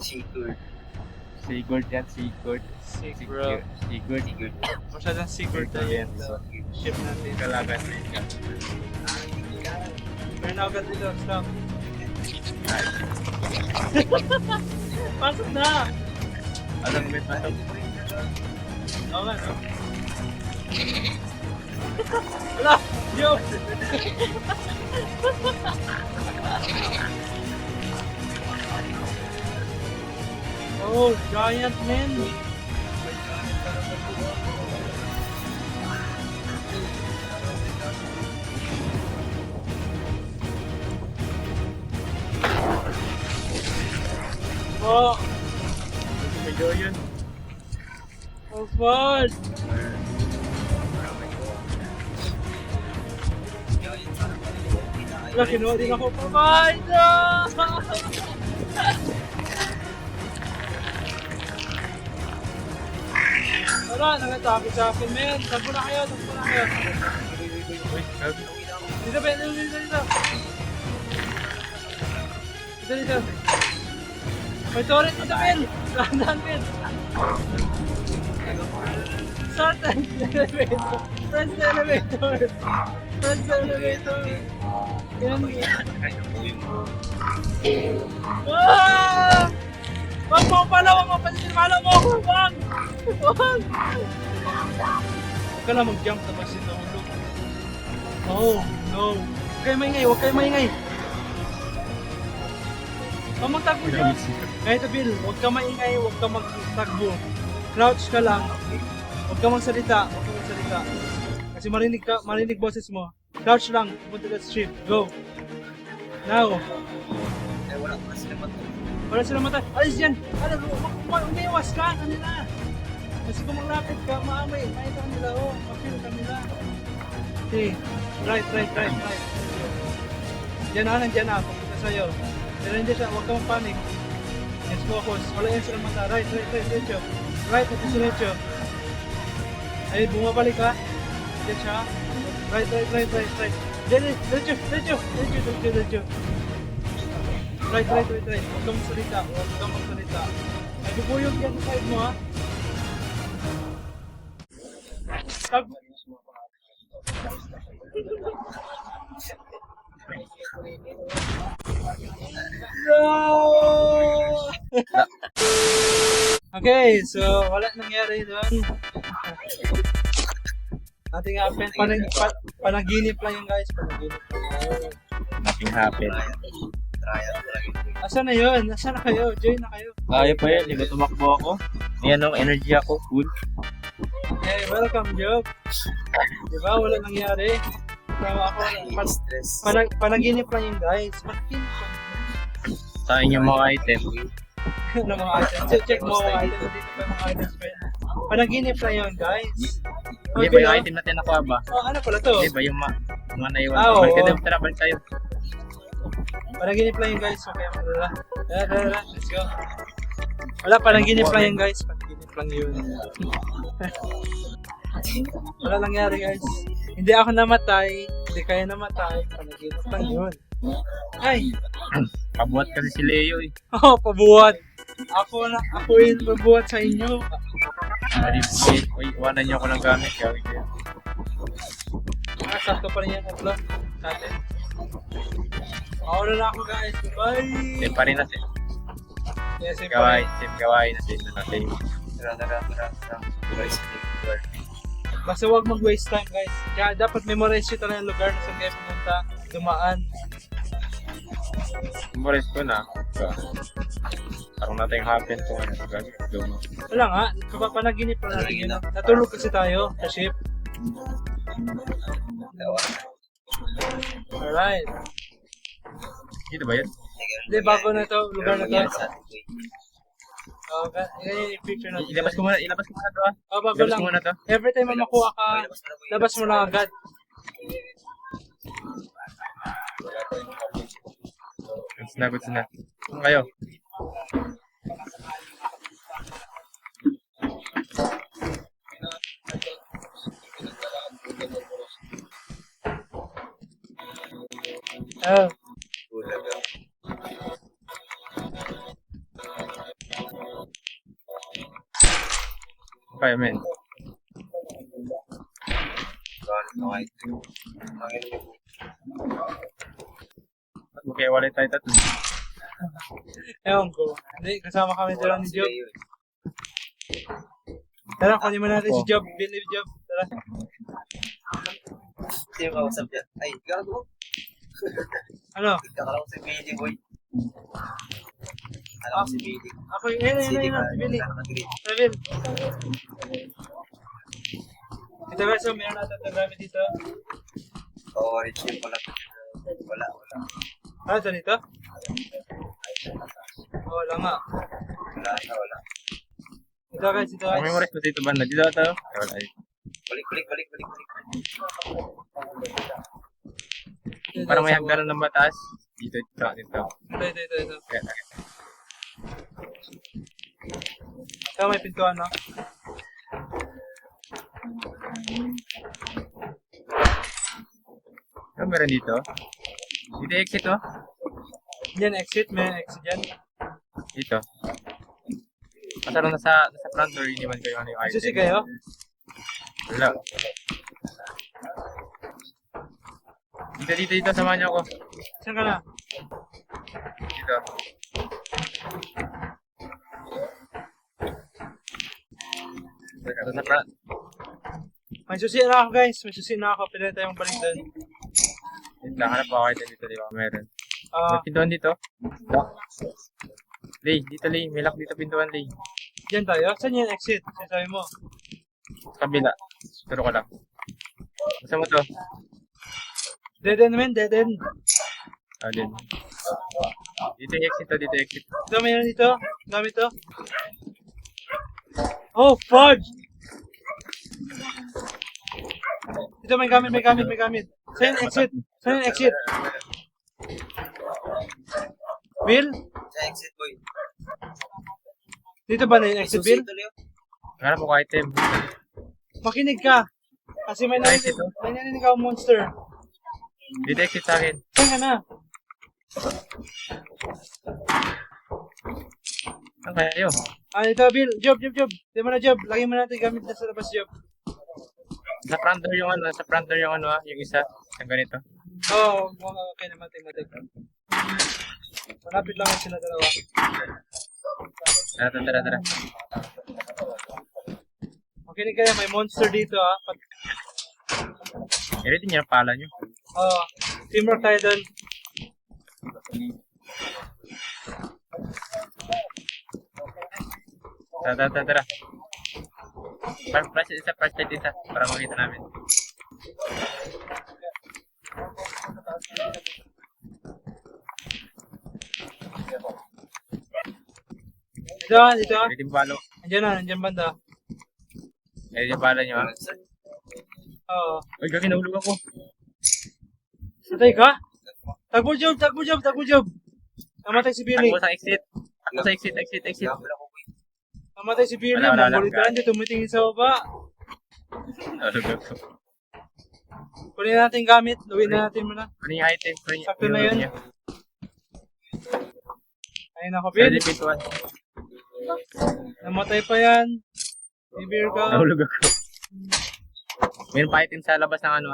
Sigurd. Sigurd yan, Sigurd. Sigurd. Sigurd. Masyadong Sigurd na yan. Ship natin. Kalaban na yun. Meron na agad dito. Stop. Pasok na! Alam mo ba ito? Oo nga, no? Wala! Yo! Oh, giant man! Oh! Medyo yun. Oh, fun! Wala, kinuha din ako. Bye-bye! No! Wala, nangatapit sa akin, men. Tagpo na kayo, tagpo na kayo. Uy, sabi. Dito, Ben, dito. Dito. May turret dito, Ben. Dahan, Ben. Start the elevator. Press the elevator. Press the elevator. Yan. Ah! Wag mo pala, wag mo pala. Sinimala mo ako, wag! Wag! Huwag ka lang mag-jump na ba siya nahulog. Oh, no. Huwag kayo maingay, huwag kayo maingay. Huwag magtagbo dyan. Kahit Bill, huwag ka maingay, huwag ka magtagbo. Crouch ka lang. Huwag ka magsalita, Kasi marinig boses mo. Crouch lang, punta ka sa ship. Go. Now. Eh, wala pa sila matulog. Wala sila mata. Alis dyan. Umiiwas ka kanila. Kasi kung maglapit ka, maamay. Makita kanila, oh. Mapil kanila. Okay. Right. Diyan na, nandiyan na. Pupunta sa'yo. Pero hindi siya, huwag ka mag-panic. Yes, focus. Wala yan silang mata. Right, diretso. Right, at diretso. Ay, bumabalik ka. Diyan siya. Right. Diretso. Right. Huwag kang magsalita. Ay, bubuyog yan sa side mo, ha? Tag... No! Okay, so wala nangyari doon. Nothing happened. Panaginip lang yun, guys. Nothing happened. Trial lang yun. Asan na yun? Asan na kayo? Join na kayo. Kaya pa yan, di ba tumakbo ako? Yan ang energy ako, cool. Hey, welcome, Job. Diba? Wala nangyari. So, ako, Stress. panaginip lang yun, guys. Panaginip lang. Sa inyong mga item. Ng mga items. Check mo mga items. Dito pa yung mga items pa yun. Panaginip lang yun, guys. Di ba yung item natin nakuha ba? Oh, ano pala to? Di ba yung mga naiwan? Ah, oo. Balik tayo. Panaginip lang yun, guys. Okay, wala. Let's go. Wala, panaginip lang yun, guys. Panaginip lang yun. Wala nangyari, guys. Hindi ako namatay. Hindi kayo namatay. Panaginip lang yun. Ay! Pabuhat kasi si Leo eh. Oh, pabuhat. Ako yung pabuhat sa inyo. Uy, iwanan niyo ako ng gamit. Gawin ko yan. Sakto pa rin yan, upload. Sa atin. Mauna na ako, guys. Bye! Same pa rin natin. Yes, same Gaway, pa rin. same gaway na same na natin. Tara. Basta huwag mag-waste time, guys. Kaya dapat memorize nyo talaga yung lugar na saan kayo pumunta, dumaan. Memorize ko na. So, parang natin happen kung ano. Gagawin. Wala nga, panaginip lang natin yun. Natulog kasi tayo sa ship. Alright. Dito ba yun? Hindi, bago na to, lugar na to. Okay, yan yung picture natin. Ilabas ko muna to ah. Oh, bago Ilabas lang. ko muna to. Every time na makuha ka, labas mo lang agad. Goods na. Ano kayo? Oh. Okay, men. Gano'n ka ito. Okay, wala tayo tatlo. Ewan ko. Hindi, kasama kami dala ni Job. Tara, kunin mo natin si Job. Believe Job. Tara. Sino kausap niya? Ay, gago. Ano? Kakala ko si Billy, boy. Alam ko si Billy. Ako yung, ayun, si Billy. Naka-green. Tara, Bill. Ito guys, so, meron natin ito gamit dito. Orange yung pala. Wala. Ah, saan ito? Oh, wala nga. Wala. Ito guys, ito guys. Ang memories ko dito banda. Dito ito. Ay, wala. Balik. Parang may hagdanan ng batas. Dito. Ito. Kaya, Ito may pintuan, no? ano meron dito? Dito exit oh. Yan, exit. May exit yan. Dito. Masarap nasa front door, iniwan ko yung ano yung item. Susi kayo? Wala. Dito, samahan niyo ako. Saan ka na? Dito. Dito sa front. May susi na ako guys. May susi na ako. Pwede tayong balik doon. Wait lang, hanap ako item dito, di ba? Meron. Ah, May pintuan dito. Lay, dito Lay. May lock dito pintuan Lay. dyan tayo. Saan yan exit? Sasabi mo. Sa kabila. Turo ko lang. Gusto mo to? Dead end man, dead end. Ah, din. Dito yung exit to, dito yung exit. Ito, mayroon dito. Gamit to. Oh, fudge! Ito, may gamit. Saan yung exit? Bill? Sa exit, boy. Dito ba na yung exit, Bill? Tuloy. Hanap ko item. Makinig ka. Kasi may narinig ako monster. Dito exit sa akin. Saan ka na? Saan kayo? Ah, ito, Bill. Job. Di mo na, Job. Lagi mo natin gamit na sa labas, Job. Sa front door yung ano, yung isa. Yung ganito. Oo, okay naman, matik. Malapit lang sila dalawa. Tara. Makinig kayo, may monster dito, ah. I-ready niyo ang pala niyo. Oo, teamwork tayo doon. Tara. Flashlight isa. Para makita namin. Dito. Ready yung palo. Nandiyan banda. Ready yung pala niyo ha. Oo. Uy, gagi nahulog ako. Natay ka? Tagbo Job. Namatay si Billy. Takbo sa exit. Wala ko, boy. Namatay si Billy. Wala. Mabulitan dito, tumitingin sa baba. Nahulog ako. Kunin natin gamit. Luwin na natin muna. Ano yung item? Sakto na yun. Ayun ako, Ready Bill. pintuan. Namatay pa yan. Bibir ka. Nahulog ako. Meron pa item sa labas ng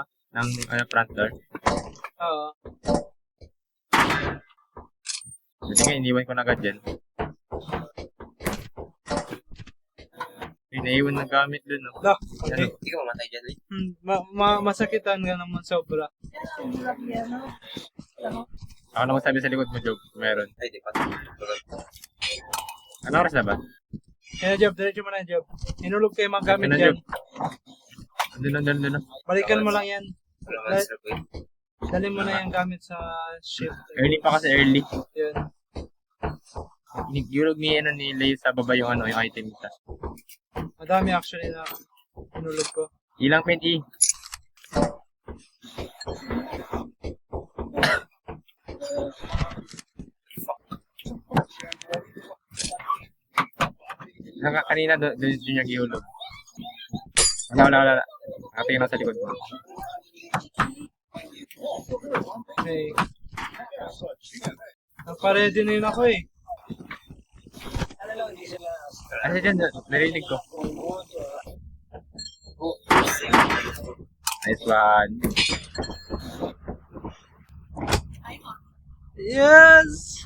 front door. Oo. Buti nga, iniwan ko na agad dyan. Naiwan ng gamit dun, no? Da, okay. Hindi ka mamatay dyan, Lee. Masakitan ka naman sobra. Ako naman sabi sa likod mo, Job. Meron. Ay, di pa. Ano oras na ba? Kaya Job, diretso mo na Job. Inulog kayo mga gamit Ano, yan. Doon. Balikan mo lang yan. Wala man, sir, boy. Dali mo na yung gamit sa ship. Early pa kasi, early. Yun. Yurog ni Lay sa baba yung yung item nita. Madami actually na inulog ko. Ilang penti? Kanina doon yung ihulog. Wala. Nakatingin lang sa likod mo. Okay. Nagpa-ready na yun ako eh. Kasi dyan, narinig ko. Nice one. Yes!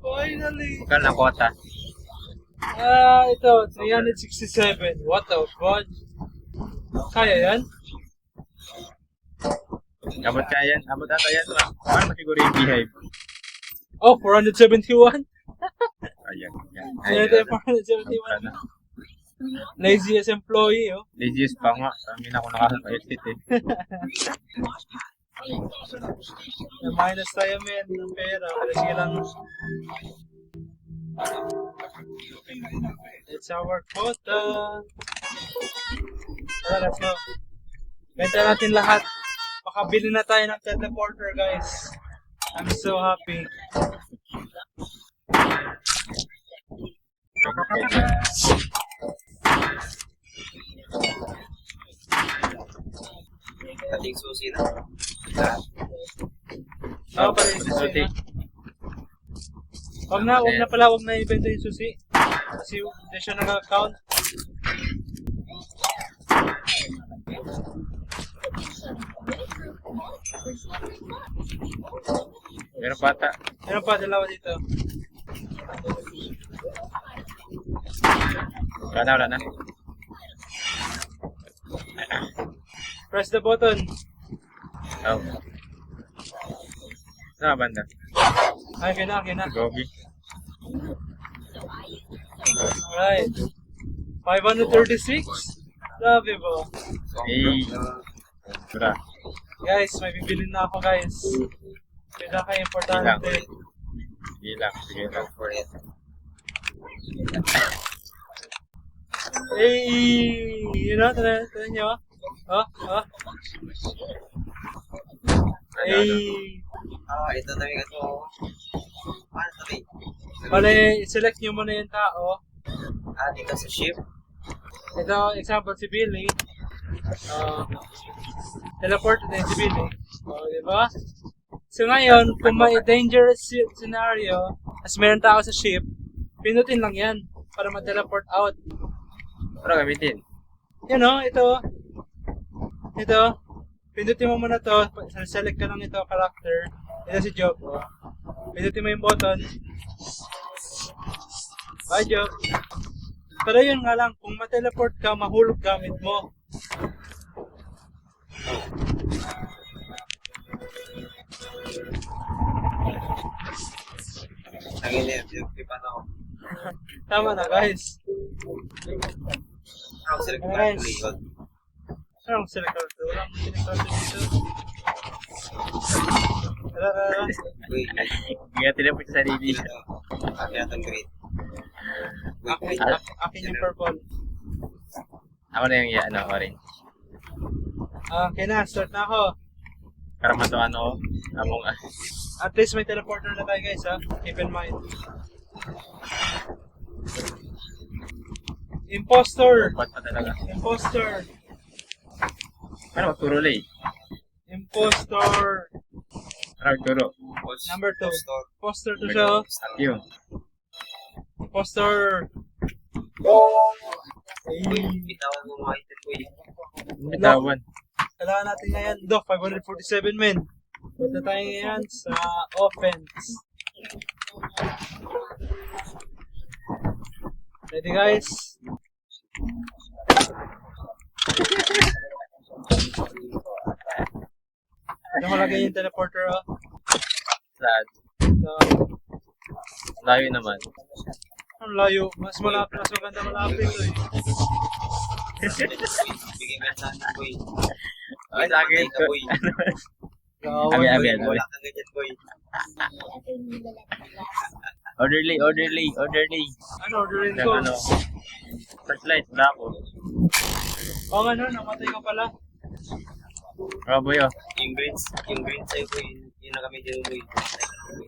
Finally! Bukan na kota. Ito, 367. What the fuck? Kaya yan? Abot kaya yan. Abot ata yan. Paano siguro yung beehive? Oh, 471? Ayan. Yan. Ayan, 471. Laziest employee, oh. Laziest pa nga. Kami na ako nakaka-exit eh. Na-minus tayo, men, ng pera. Pero sige lang. It's our quota. Tara, let's go. Benta natin lahat. Makabili na tayo ng teleporter, guys. I'm so happy. Ating susi na. Oo, pala yung susi. Huwag na ibenta yung susi. Kasi hindi siya nag-account. Meron pa ata. Meron pa, dalawa dito. Wala na. Press the button. Oh. Saan banda? Ay, kina. Gogi. Alright. 536? Grabe ba? Eh. Sura. Guys, may bibili na ako, guys. Pinaka-importante. Sige lang. For it. Hey! You know, tala nyo? Oh. Hey! Ito na yung ito. Paano ito rin? Bale, select nyo muna yung tao. Dito sa ship. Ito, example, si Billy. Teleport din si Billy. Diba? So ngayon, kung may dangerous scenario, as meron tao sa ship, pinutin lang yan para ma-teleport out. Ano gamitin? Yan o, ito. Pindutin mo muna to. Select ka lang ito, character. Ito si Job. Pindutin mo yung button. Bye, Job. Pero yun nga lang, kung ma-teleport ka, mahulog gamit mo. Nanginip pa na ako. Tama na, guys. Ako sila kung Guys. likod. Anong select character? Walang select character dito. Tara. Wait. Hindi natin na po sa sarili. Akin na itong green. Akin yung purple. Ako na yung orange. Okay na, start na ako. Para matuan ako. Among At least may teleporter na tayo, guys, ha? Keep in mind. Impostor! Ba't pa talaga? Impostor! Ano magturo lay? Impostor! Ano magturo? Number 2. Store. Impostor to siya, oh. Yung. Impostor! Uy, bitawan mo mga item ko eh. Bitawan. Kailangan natin ngayon, 547 men. Punta tayo ngayon sa offense. Ready, guys? Ito ko lagay yung teleporter, oh. Sad. So, Layo naman. ang layo. Mas malapit, mas maganda malapit ito, eh. Bigyan ka sana, boy. Ay, sa akin. Ka, boy. Gawin. Abi. Wala kang ganyan, boy. Orderly. Ano, orderin ko? Ano? Flashlight, wala ako. Oo nga, no, namatay ka pala. Oh, boy, oh. Yung green sa'yo, boy. Yun na kami din, boy.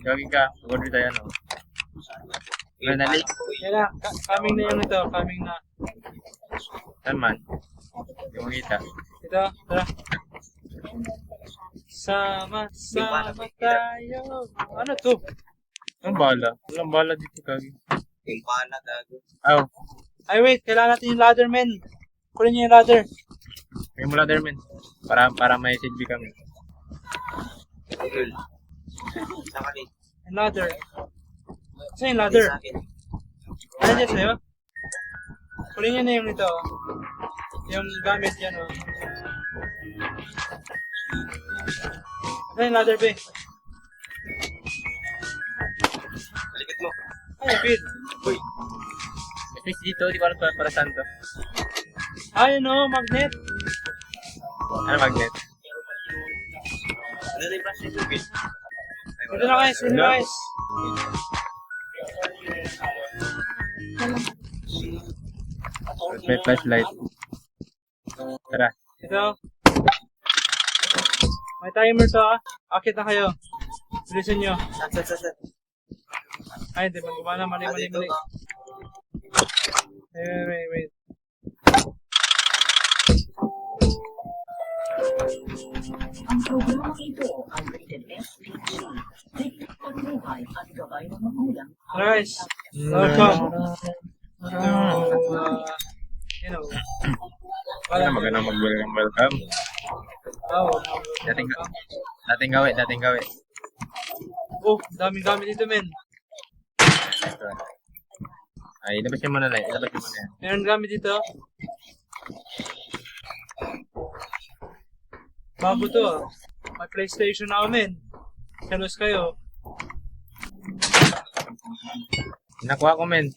Gawin ka. Order tayo, no? Meron na late? Yan na, coming na yung ito, coming na. Saan man? Hindi mo kita. Ito, tara. Sama tayo. Ano to? Ang bala. Walang bala dito, kagi. Yung pana, gago. Oh. Ay, wait, kailangan natin yung ladder, men. Kunin niyo yung ladder. May mula there, men. Para may silbi kami. Idol. Sa akin. And ladder. Saan yung Sa ladder? akin. Ano dyan sa'yo? Kunin nyo na yung ito. Yung gamit yan, oh. Ano yung ladder, be? Balikat mo. Ay, Bill. Uy. Fish dito, di ko alam para saan to. Ay, ano, magnet. Ano magnet? Ano na yung flashlight mo, Bill? Ito na guys, ito na guys. May flashlight. Tara. Ito. May timer to, ah. Akit na kayo. Bilisan nyo. Saan? Ay, di ba gumana? Mali. Wait. Ang programang ito ay rated SPG. Diktat pagbuhay at gabay ng magulang. Guys, welcome. You know. Ano magandang mag-welcome. Oh, Dating gawi. oh, daming gamit dito, men. Ay, ilabas niyo muna na. Ilabas niyo muna yan. Meron gamit dito. Bago to, ah. May PlayStation na men. Kalos kayo. Nakuha ko, men.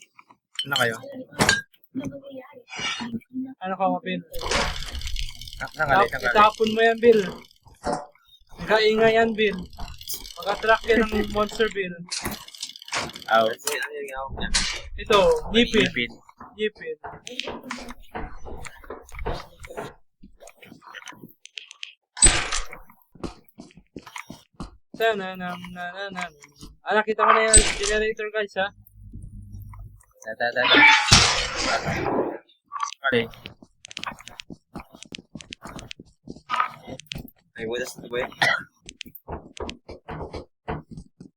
Ano kayo? Ano ka, mapin? Nakali. Itapon mo yan, Bill. Nakaingay yan, Bill. Mag-attract yan ng monster, Bill. Aw. Ano yung gawin niya? Ito, ngipin. Ipit. Ngipin. Nakita ko na yung generator, guys, ha? Tata. Okay. Ay, walas na ba yan?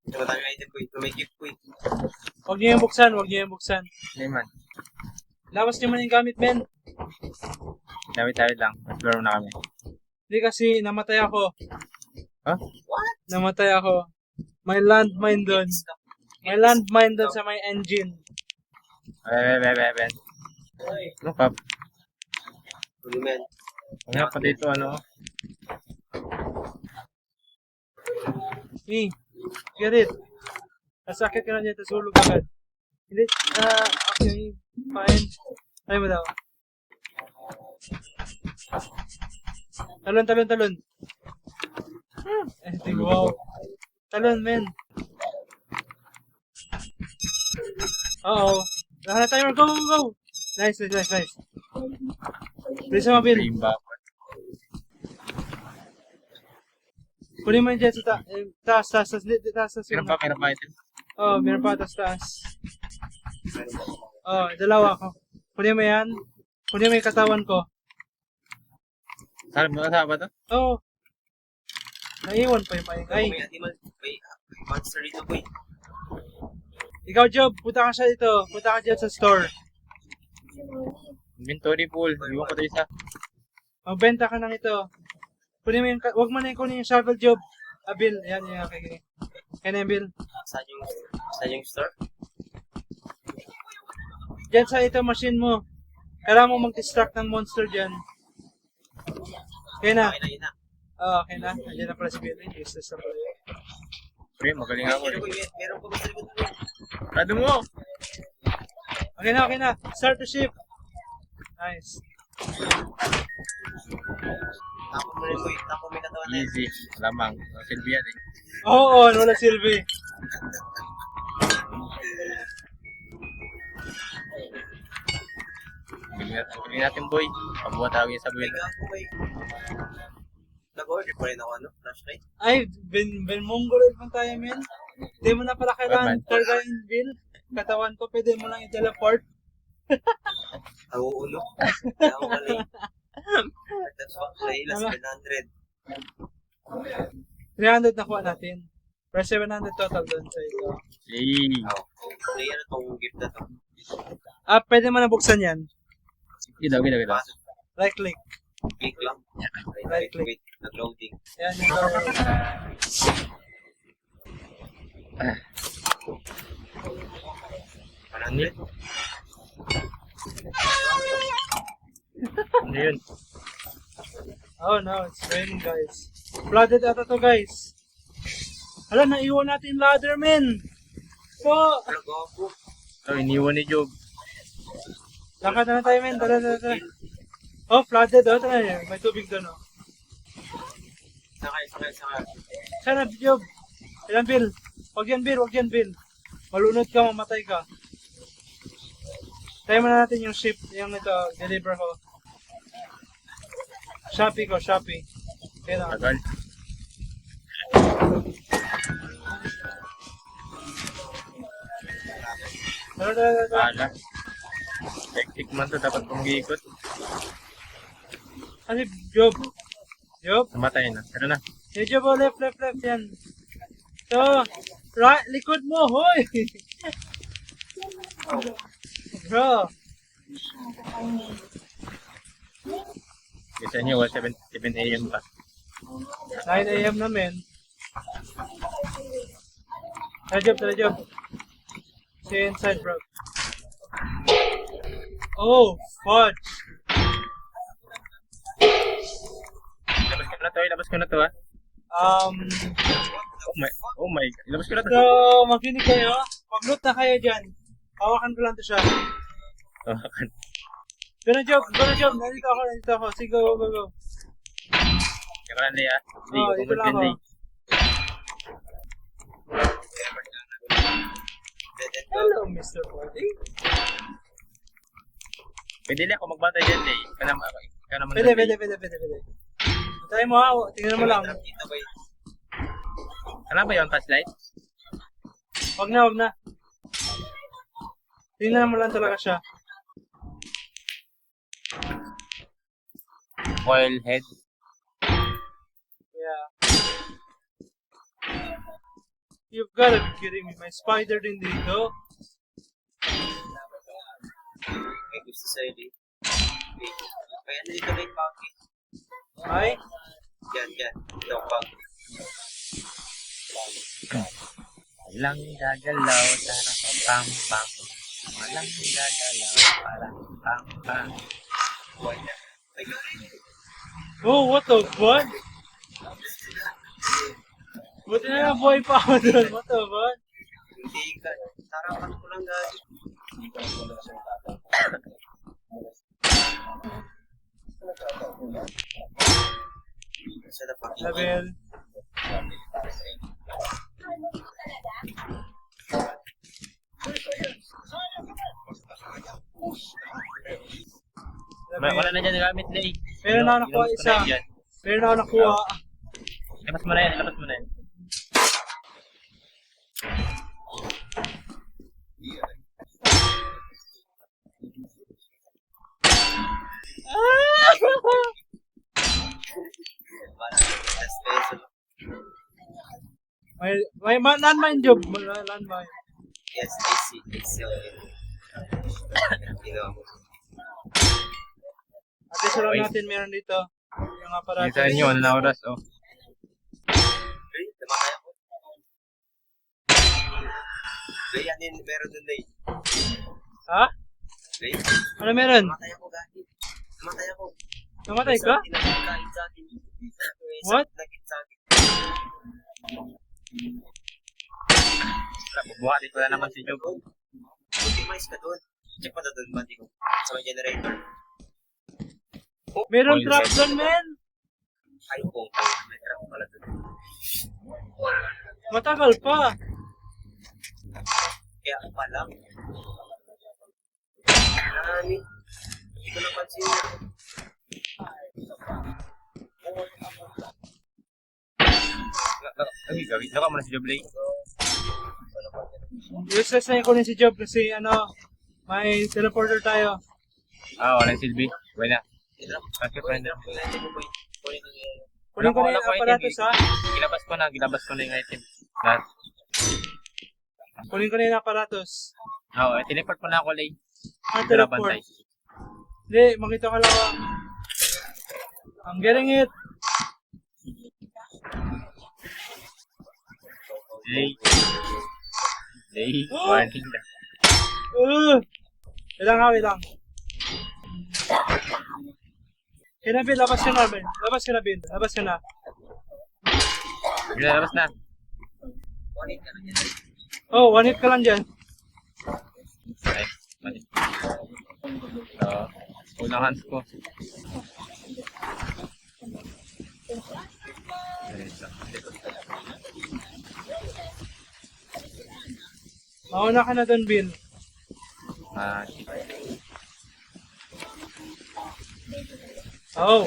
Ito matami ang item ko eh. May gift ko eh. Huwag niyo yung buksan, Hindi man. Labas niyo man yung gamit, men. Tawid lang. Explore na kami. Hindi kasi namatay ako. Huh? Namatay ako. May landmine doon. May landmine doon sa may engine. Ben. Ano ka? Huli men. Ano pa dito, ano? Get it. Nasakit ka na dyan, tapos hulog agad. Hindi, okay, fine. Ay mo daw. Talon. Wow. Talon, men. Uh-oh. Lahat na timer. Go. Nice. Please mo, Bill. Dream back. Kunin mo yung jet sa taas. Meron pa item. Oh, meron pa taas. Oh, dalawa ako. Kunin mo yan. Kunin mo yung katawan ko. Saan ba to? Oh. Naiwan pa yung maingay. May monster dito ko eh. Ikaw, Job, punta ka siya dito. Punta ka dyan sa store. Inventory pool. Iwan ko tayo isa. Magbenta ka ng ito. Kunin mo yung, wag mo na yung kunin yung shovel, Job. Bill, yan. Okay. Kaya na yung Bill. Saan yung store? Diyan sa ito machine mo. Kailangan mo mag-distract ng monster dyan. Kaya na. Okay na. Okay na. Andiyan na pala si Bill. Useless na pala yun. Pre, magaling ako. Meron ko gusto likod ko eh. Rado mo! Okay na. Start the ship. Nice. Tapon mo rin ko eh. Tapon may katawan na eh. Easy. Lamang. Silvia eh. Oo, wala Sylvie. Bili natin boy. Pabuha tawagin sa buhay. Mega ako eh. Nag-order pa rin ako flashlight. Ay, Ben Mongoloid man tayo, men. Hindi mo na pala kailangan kargahin, Bill. Katawan ko, pwede mo lang i-teleport. Ulo. Kaya ako mali. That's what play last 700. 300 nakuha natin. Pero 700 total doon sa ito. Hey. Play ano tong gift na to. Pwede mo na buksan yan. Gila. Right click. Click lang. Right click. Wait, nag-loading. Ayan yung lower. Ah, 100. ano yun? Oh no, it's raining guys. Flooded ata to guys. Hala, naiwan natin yung ladder men. Po! Ano gago? Oh, iniwan ni Job. Lakad na tayo men, tara, tara, tara. Oh, flooded oh, tara yun. May tubig doon oh. Sakay. Sana, Job. Ilan Bill? Wag yan Bill. Malunod ka, mamatay ka. Tayo muna natin yung ship, yung ito, deliver ko. Shopee. Kaya na. Tagal. Tara. Wala. Hectic man to, dapat pumag-iikot. Kasi, Job. Namatay na. Ano na? Hey, Job, oh, left, yan. So, right, likod mo, hoy! Bro, Kasi niyo, 7 a.m. pa. 9 a.m. na men. Tara, Job. Stay inside, bro. Oh, fudge. Ilabas ko na to ha. Oh my, ilabas ko na to. So, makinig kayo. Pag-loot na kayo dyan. Hawakan ko lang to siya. Oh, Gonna job. Nandito ako. Sige, go. Kaya ka lang, Lea. Hindi, Oh, dito lang ako. Hello, Mr. Body. Pwede lang ako magbantay dyan, Lea. Ka naman. Pwede. Tayo mo ha. Tingnan mo lang. Dito ba yun? Ano ba yung touchlight? Wag na. Tingnan mo lang talaga siya. Coil head. Yeah. You've gotta be kidding me. May spider din dito. May gusto sa'yo dito. May ano dito na yung package. Ay? Yan. Ito ang package. Walang gagalaw, tarang pam. Walang gagalaw, parang pam. Wala. Ay, galing. Oh, what the fuck? Buti na lang buhay pa ako doon. What the fuck? Hindi ka. Tarapan ko lang galing. Sa na package. Level. Wala na dyan gamit, Lea. Meron na ako nakuha Ilabas ko isa. na yun dyan. Meron na ako nakuha. Labas mo na yan. Last peso. May landmine job. Landmine. Yes, it's you know. At least lang natin meron dito. Yung aparato. Kita nyo, ano na oras, oh. Hey, namakaya ko. Hey, ano yun? Meron dun, Day. Ha? Hey, Ano meron? namatay ako, Gagi. Namatay ako. Namatay ka? May nagkain sa akin. May What? nagkain sa akin. Bubuhatin ko na naman si Job. Optimize ka dun. Check mo na dun, bati ko. Sa may generator. Meron Oil trap head. doon, men. Ay, oh. May trap pala dun. Matagal pa. Kaya ako pa lang. Nani? Hindi ko napansin yun. Ay, gawin. Laka mo na si Job, Lea. Useless na yung kunin si Job kasi may teleporter tayo. Walang silbi. Wala. Kasi friend na. Kunin ko na yung aparatos ha. Gilabas ko na yung item. Lahat. Kunin ko na yung aparatos. Teleport mo na ako, Lea. Ah, Dito na teleport. bantay. Hindi, makita ko lang. I'm getting it. Warning na. Wait lang. Kaya na, Bill, labas ka na, Bill. Labas ka na. Lalabas na. One hit ka na yan. Oh, 1 hit ka lang dyan. Ay, mali. So, unang hands ko. Mauna ka na doon, Bill. Oh,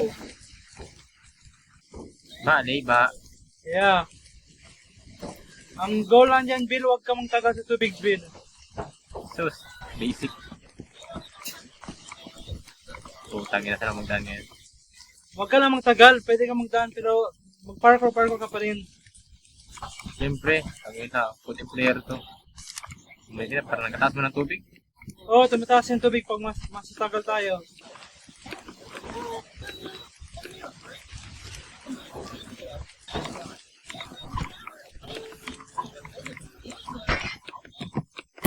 Mali ba? yeah. Ang goal lang dyan, Bill, huwag ka mong tagal sa tubig, Bill. Sus, basic. Putang ina, sana magdaan ngayon. Huwag ka lang magtagal, pwede ka magdaan, pero mag-parkour ka pa rin. Siyempre, ang ina, puting player to. Hindi na, parang nagkataas mo ng tubig. Oo, tumataas yung tubig pag mas tagal tayo.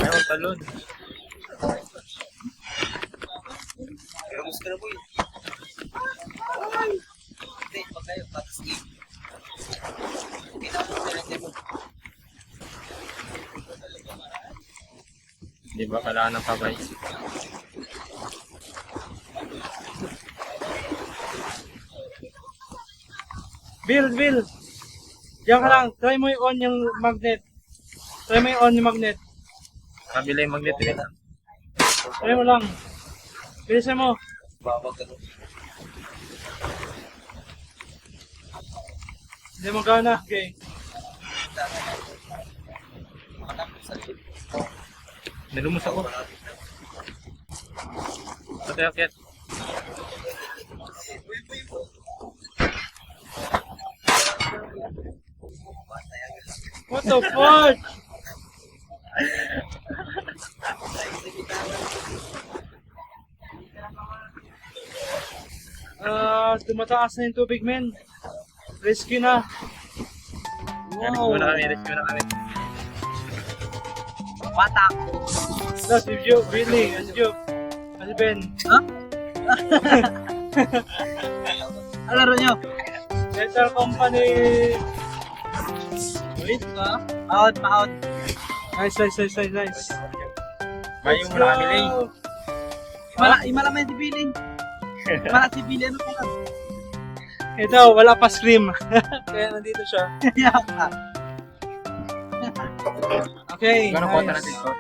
Ay, magtalon. Pero gusto na po yun. Hindi, pag kayo, patas game. Kita mo sa rin mo. Di ba, kailangan ng pabay. Bill. Diyan ka lang, try mo i-on yung magnet. Kabila yung magnet, eh. Try mo lang. Bilisan mo. Babag ka nun. Hindi mo gana, okay. Makatapos sa rin. Nalumos ako. Pati akit. What the fuck? Tumataas na yung tubig, men. Rescue na. Rescue na kami. Patak! That's si Joe, really, si Joe. Si Ben. Ano laro nyo? Dental company. Wait, Out. Nice. Bayo mo na kami, Lay. Imalaman si Billy. Imala si Billy, ano pa lang? Ito, wala pa scream. Kaya nandito siya. Okay, Gano'n kota natin nice. to?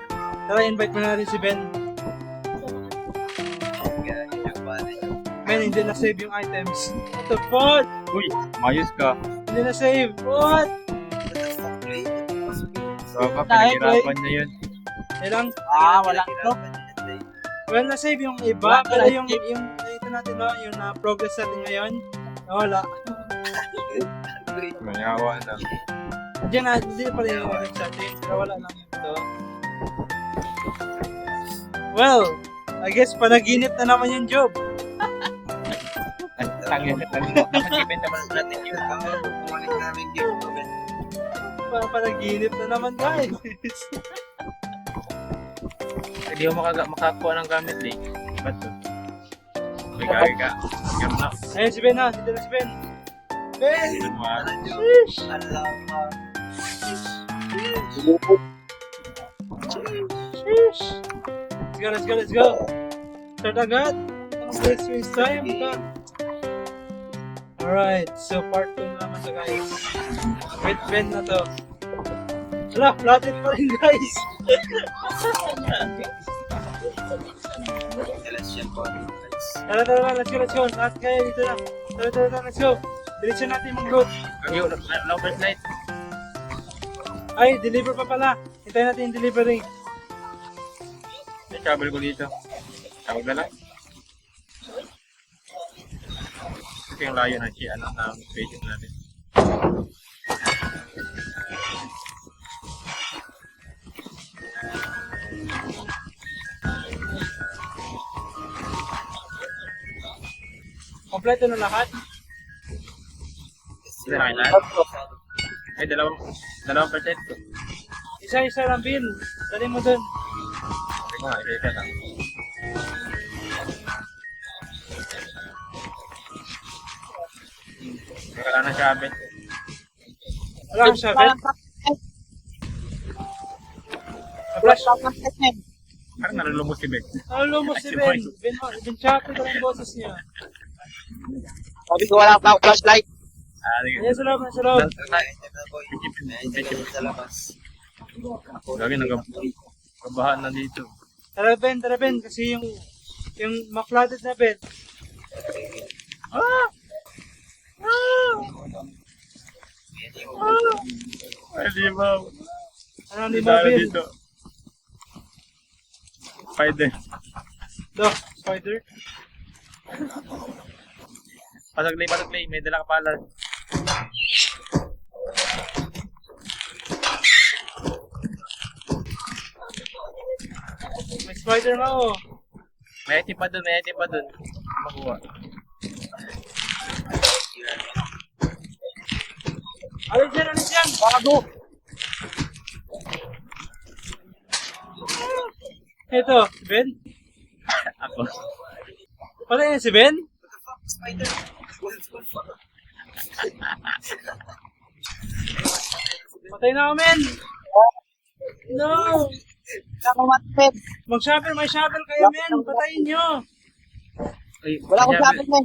Tara, invite mo na natin si Ben. Ben, hindi na-save yung items. What the fuck? Uy, mayos ka. Hindi na-save. What? So, pinagirapan niya yun. Ilang? Wala ito. Well, na-save yung iba. Pero yung ito natin, no? Yung progress natin ngayon. Wala. Mayawa na. Diyan na, hindi pa rin yung sa atin. Pero wala lang ito. Well, I guess panaginip na naman yung job. Tangin. Nakasipin naman natin yun. Panaginip na naman, guys. Hindi ko makakuha ng gamit, Lay. Ba't to? May ka. Ganun na. Ayun si Ben na. Dito na si Ben. Ben! Ganun mo, ah. Sheesh! Sheesh! Let's go. Start agad. Let's waste time. Alright, so part 2 na naman to, guys. With Ben na to. Wala, flatten pa rin, guys. Tara, let's go. Lahat kaya dito na. Tara, let's go. Diretso natin mag-load. Yung lower slide. Ay, deliver pa pala. Hintayin natin yung delivery. May travel ko dito. Tawag na lang. Ito yung layo ng pages natin. Kompleto na lahat. Isa na kailan? Ay, dalawang percent. Isa-isa lang, Bill. Dali mo dun. Sige nga, isa lang. Wala na shovel. Wala kang shovel? Flash. Parang nalulumos si Ben. Ano mo si Ben? Ben choppy ko lang boses niya. Sabi ko wala akong flashlight. Sige. Ayan sa loob, sa loob. May item na boy. May item na sa labas. Lagi nagkabahan na dito. Tara Ben, kasi yung ma-flooded na Ben. Ay, limaw. Ano ni mo Ben? Dito. Spider. Do, spider. Pasag-lay. May dala ka pala. May spider na oh. May item pa dun. Makuha. Alis yan. Bago. Ito, si Ben. Ako. Patay na si Ben? Spider. Patay na ako, men. No. Nakamatpet. Mag-shovel, may shovel kayo, men. Patayin nyo. Ay, Wala akong shovel. sabi mo.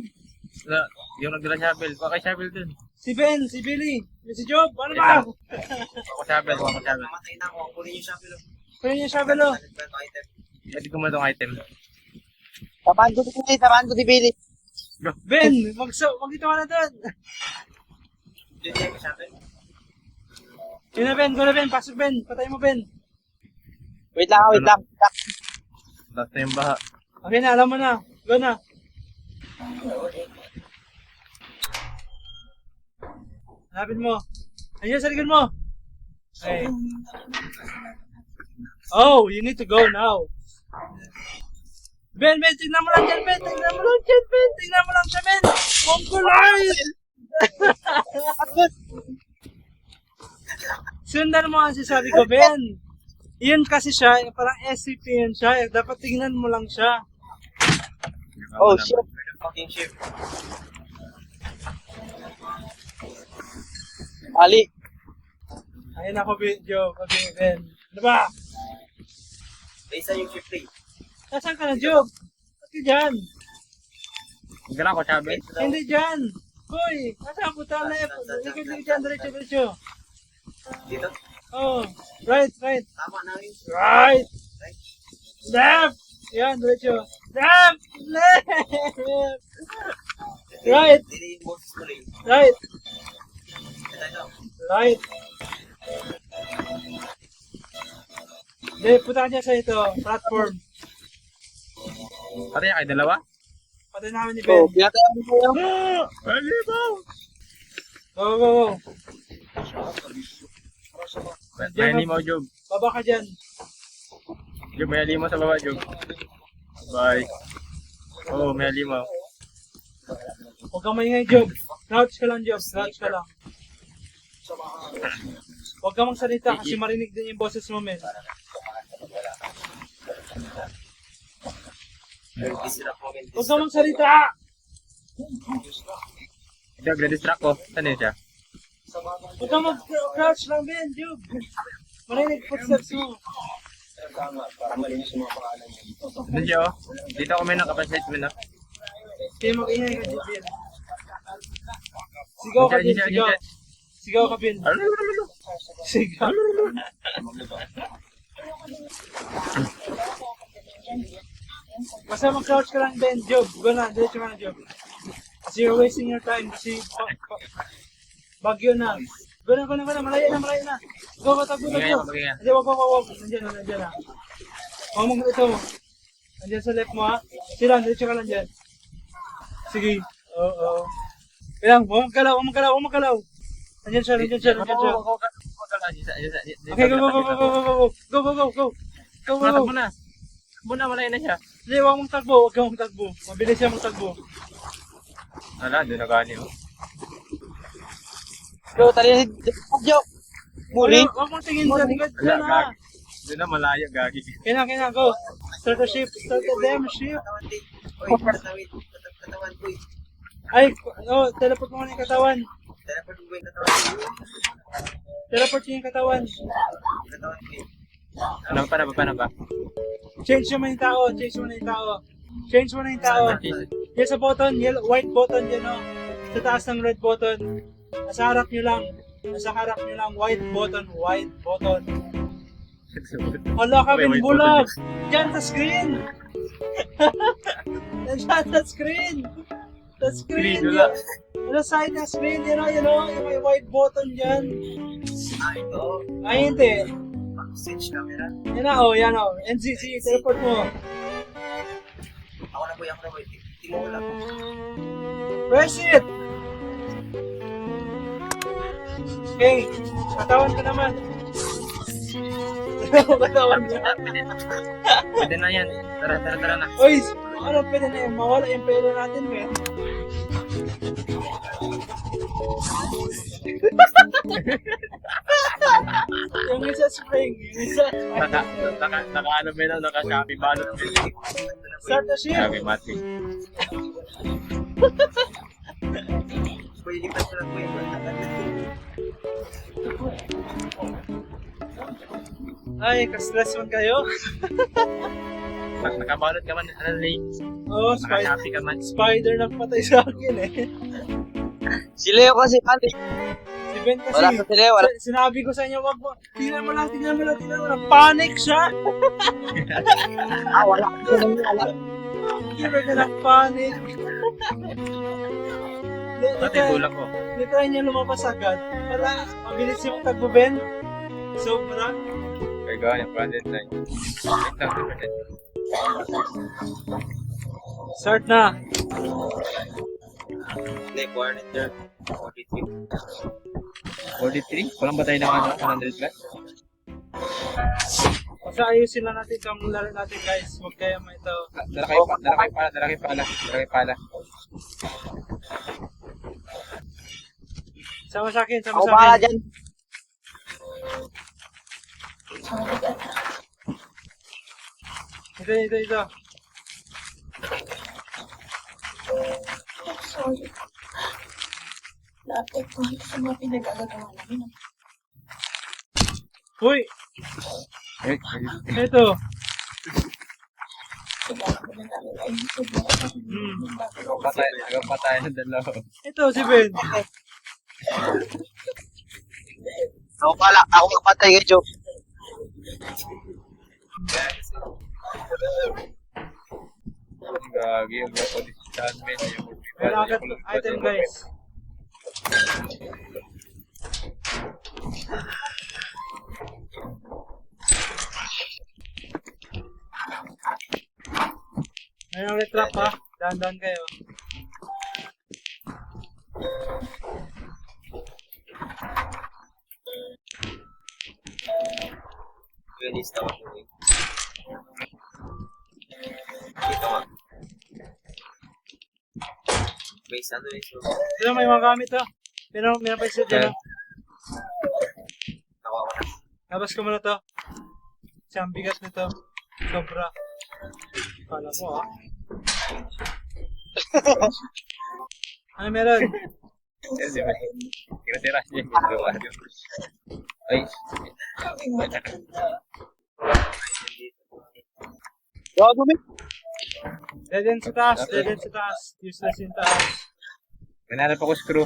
Wala. Yung nagdala shovel. Kuha kay shovel dun. Si Ben, si Billy, si Job, ano ba? Kuha ko shovel. Mamatay na ako. Kunin yung shovel. Kunin yung shovel, oh. Nagkwento item. Pwede ko mo itong item. Tamaan ko di Billy. Ben, magdito ka na doon. Yun yung shovel. Yun na, Ben, go na, Ben. Pasok, Ben. Patay mo, Ben. Wait lang. Last na yung baha. Okay na, alam mo na. Go na. Hanapin mo. Ayun sa likod mo. Okay. Oh, you need to go now. Ben, tignan mo lang dyan, Ben. Tignan mo lang siya, Ben. Mongoloid! Sundan mo ang sinasabi ko, Ben. Iyon kasi siya, parang SCP yan siya. Dapat tignan mo lang siya. Oh shit. Fucking ship. Ali. Ayun ako, Joe. Okay, Ben. Ano ba? Isa yung ship 3. Nasaan ka na, Job? Ba't ka dyan? Nagdala ko shovel. Hindi dyan. Hoy, nasaan po tayo na likod dyan, diretso. Dito. Oh, right. Tama na rin. Right. Left. Yan, diretso. Left. Right. Hindi yung boses ko rin. Right. Ito. Right. Hindi, punta ka dyan sa ito, platform. Pati niya kayo dalawa? Patay namin ni Oh, Ben. pinatayaan mo kayo. Pwede ba? Go. May limaw, Job. Baba ka dyan. Job, may limaw sa baba, Job. Bye. Oh, may limaw. Huwag kang maingay, Job. Crouch ka lang, Job. Crouch ka lang. Huwag kang magsalita kasi marinig din yung boses mo, men. Huwag kang magsalita! Job, na-distract ko. Saan yun siya? Huwag kang mag-crouch lang, Ben, Job. Marinig footsteps mo. Doon siya, oh. Dito ako may nakapaslight mo na. Kaya mag-ingay ka, Ben. Sigaw ka, Ben. Sigaw ka, Ben. Ano naman ito? Sigaw. Basta mag-crouch ka lang, Ben, Job. Go na, diretso ka na, Job. Kasi you're wasting your time. Kasi bagyo na. Go na. Malayo na. Go, patagbo. Magingay. Hindi, wag. Nandiyan na. Huwag mong ito mo. Nandiyan sa left mo, ha? Sila, diretso ka lang dyan. Sige. Oo. Kailang, huwag magkalaw. Nandiyan siya. Okay, go. Takbo na. Malayo na siya. Hindi, huwag mong tagbo. Mabilis siya magtagbo. Wala, doon na gani, oh. Bro, tali na joke. Muli. Huwag mong tingin sa likod dyan ha. Gagi. Doon na malayo, gagi. Kina, go. Start the ship. Start the damn ship. Oy, katawan ko eh. Ay, teleport mo na yung katawan. Teleport ko yung katawan ko. Teleport niyo yung katawan. Katawan ko eh. Paano ba? Change mo na yung tao. Change mo na yung tao. Change mo na yung tao. Yan sa button, white button yan o. Sa taas ng red button. Nasa harap nyo lang. White button. Hala ka, May white bulag. Diyan sa screen. Nandiyan sa screen. Sa screen. Screen, wala. Wala side na screen. Yan o. Yung may white button dyan. Ito. Ay, hindi. Switch camera. Yan o. NCC, teleport mo. Ako na boy. Tingnan mo lang. Press it! Okay, katawan ka naman. Katawan niya. Pwede na yan. Tara na. Uy, ano pwede na yun? Mawala yung pera natin, men. Yung isa spring, yung isa. Naka-ano ba na? Naka-Shopee balot. Start the ship. Gagi, mati. Boy, lipat ko lang boy. Ay, ka-stress man kayo. Nakabalot ka man. Ano, Lane? Oo, Naka-Shopee ka man. Spider nagpatay sa akin eh. Si Leo kasi, pati. Si Ben kasi, Wala sa si Leo, wala. sinabi ko sa inyo, wag mo, tingnan mo lang. Panic siya. Wala. Hindi ka na-panic. Pati tulak ko. Try niya lumabas agad. Para mabilis yung tagbo, Ben. Sobra. Kaya gawa yung project line. Start na. Play coordinator. 43. 43? Walang ba tayo ng 100 plus? Basta ayusin lang natin itong laro natin, guys. Huwag kayo may ito. Dala kayo pala. Sama sa akin, sama Ako sa para akin. dyan. Ito. Sorry. Naapektuhan ko sa mga pinag-agagawa namin. Uy, Eh, ito. Kailangan ko na namin ay patay ng dalawa. Ito si Ben. Ako kapatay kay Joe. Gagi, yung mga police men. Meron agad item, guys. Meron ulit trap ha. Dahan-dahan kayo. Release na ako boy. Dito nga. Base ano eh. So, Ito may mga gamit ha. Meron pa isa dyan ha. nakuha ko na. Labas ko muna to. Kasi ang bigat nito. Sobra. Kala mo ha. Ano meron? Tira-tira siya. Ay, Gawa mo, men. Dead end sa taas. Useless yung taas. manarap ako screw.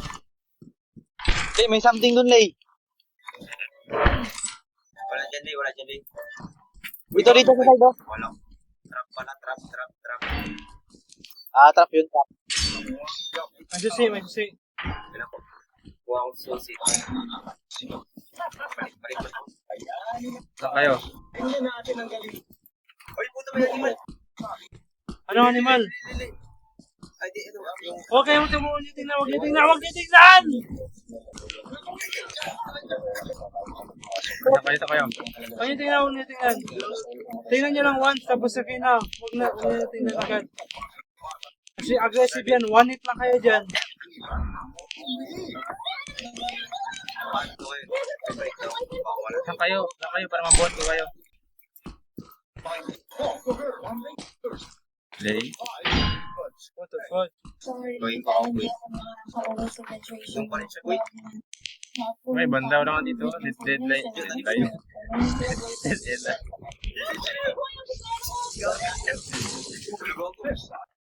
Lay, may something dun, Lay. Wala dyan eh. Dito sa side, oh. Wala. Trap pala, trap. Trap yun, trap. May susi. Wala ko. Kuha akong susi. Balik ko. Saan kayo? Oy, puto ba yung animal? Anong animal? Ay, di, ito. Yung Okay, huwag niyo tingnan. Huwag niyo tingnan! Saan kayo? Huwag niyo tingnan. Tingnan niyo lang once, tapos sakin na. Huwag niyo tingnan agad. Kasi aggressive yan. One hit lang kayo dyan. Paano to kayo? May breakdown. Pakawala. Saan kayo? Saan kayo para mabuhat ko kayo? Lay. What the fuck? Going pa ako, boy. Yung pa rin siya, boy. May bandaw naman dito. Deadline. Hindi tayo. Deadline.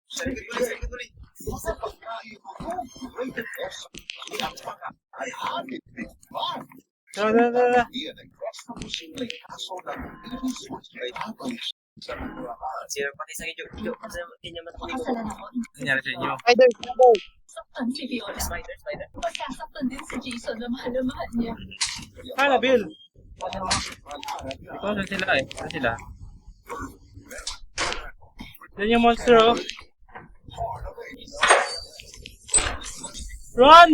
Sarikot ulit. Tara. Sira pati sa inyo. Hindi niya matakunin ko. Makasalan ako. Ano nangyari sa inyo? Spider, spider. Saktan si Viola. Spider. Masasaktan din si Jason na mahal na mahal niya. Hala, Bill. Saan sila eh? Saan sila? Yan yung monster, oh. Run!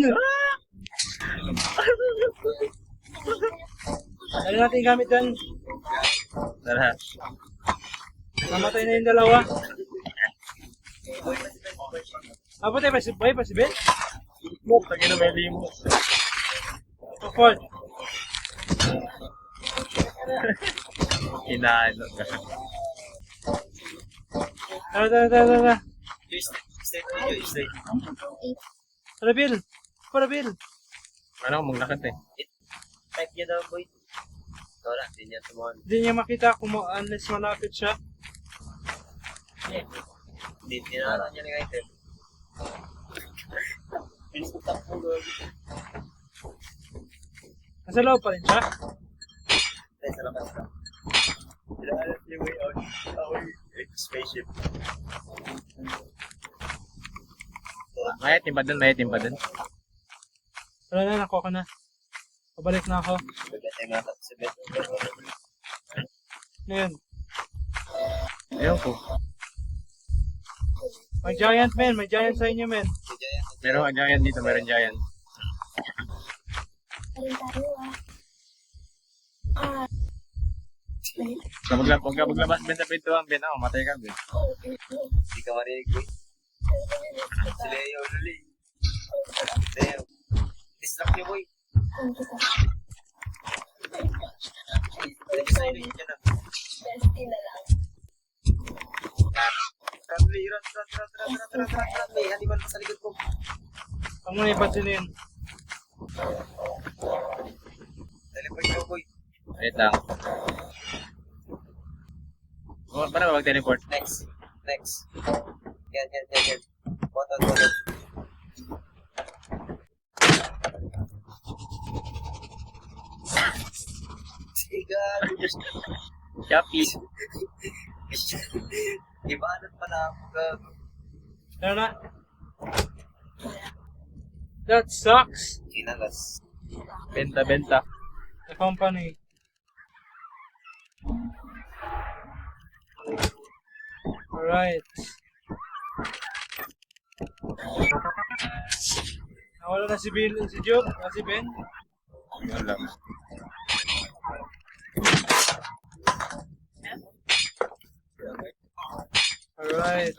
Ano natin yung gamit dyan? Tara. Namatay na yung dalawa. Patay pa si Ben? Tagin na may limo. Support. Inaano ka. Tara. Yung straight video, yung straight. Tara, Bill. Para, Bill. Ano kung maglakad eh? Type niya daw, boy. Wala, hindi niya tumuhan. Hindi niya makita kung unless malapit siya. Hindi tinara niya ng item. Pinsutak mo, boy. Nasa loob pa rin siya. Ay, salamat ka. Kailangan niyo way out. Ako yung spaceship. May timba dun. Wala na, nakuha ko na. Pabalik na ako. Pagkatay mga tapos sa bed. Ngayon. Ayun ko. May giant, men. May giant sa inyo, men. Meron ang giant dito, meron giant. Huwag ka maglabas Ben sa pintuan, Ben. Ako, matay ka, Ben. Hindi ka marinig, boy. Si Leo, Luli. Leo. Distract niyo, boy. Dali sa inyo, yun na. Run, Lay, run. Lay, haliban pa sa likod ko. Ang mga ipansinin. Teleport niyo, boy. Wait lang. Oh, paano ba mag-teleport? Next. Yan. Button. Siga. Shopee. Ibanan pa na ako ka. Tara na. That sucks. Kinalas. Benta. The company. Alright. Nawala na si Bill, si Job, si Ben. Yun lang. Alright.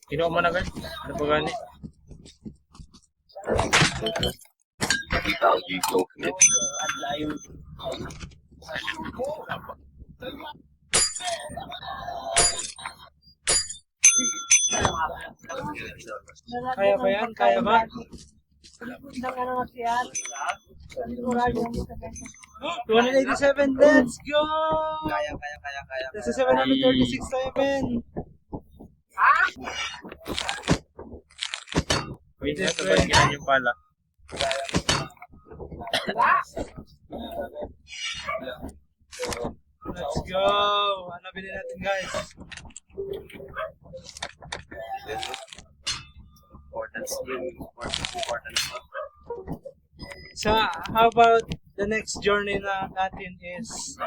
Kinuha mo na guys. Ano pa gani? Kaya ba yan? Kaya ba? 287, let's go! Kaya. Nasa 736 tayo, Ben. Wait, ito ba yung pala? Let's go! Ano bilhin natin, guys? Importance. So, how about the next journey na natin is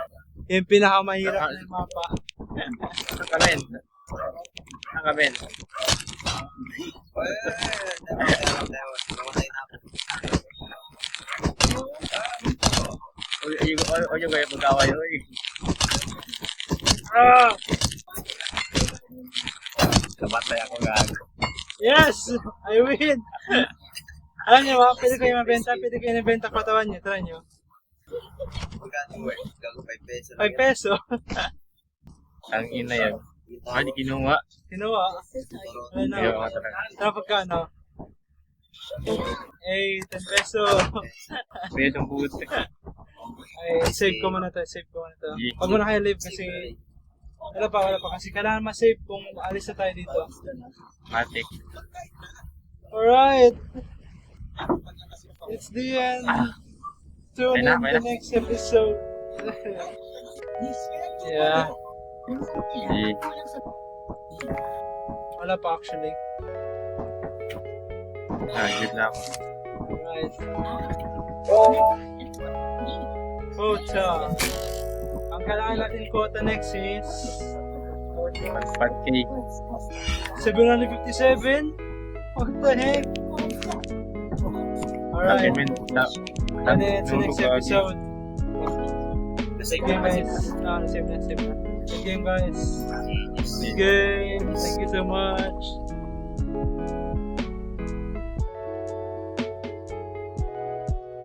yung pinakamahirap na yung mapa. Saan ka, Ben? Namatay na ako. O yung kaya pagkaway, oy. Ah! Kamatay ako gago. Yes! I win! Alam niyo ba, pwede kayo mabenta katawan niyo. Try niyo. Magkano worth? Gago 5 peso 5 peso. Ang ina yan. Ah, di kinuha. Kinuha. Ano? Kinuha talaga. Tara pagkano? Eh, 10 peso. Pesong puti. Ay, save ko muna to. Pag muna kayo live kasi wala pa kasi kailangan ma-save kung alis na tayo dito. Matik. Alright. It's the end. Tune in May na. the next episode. Yeah. Di. Wala pa actually. Good na ako. Alright. Quota. Ang kailangan natin quota next is 5K. 757? What the heck? Alright. And then it's the next episode. Nasave Okay na kasi. guys. Save na. Good game guys. Good game. Thank you so much.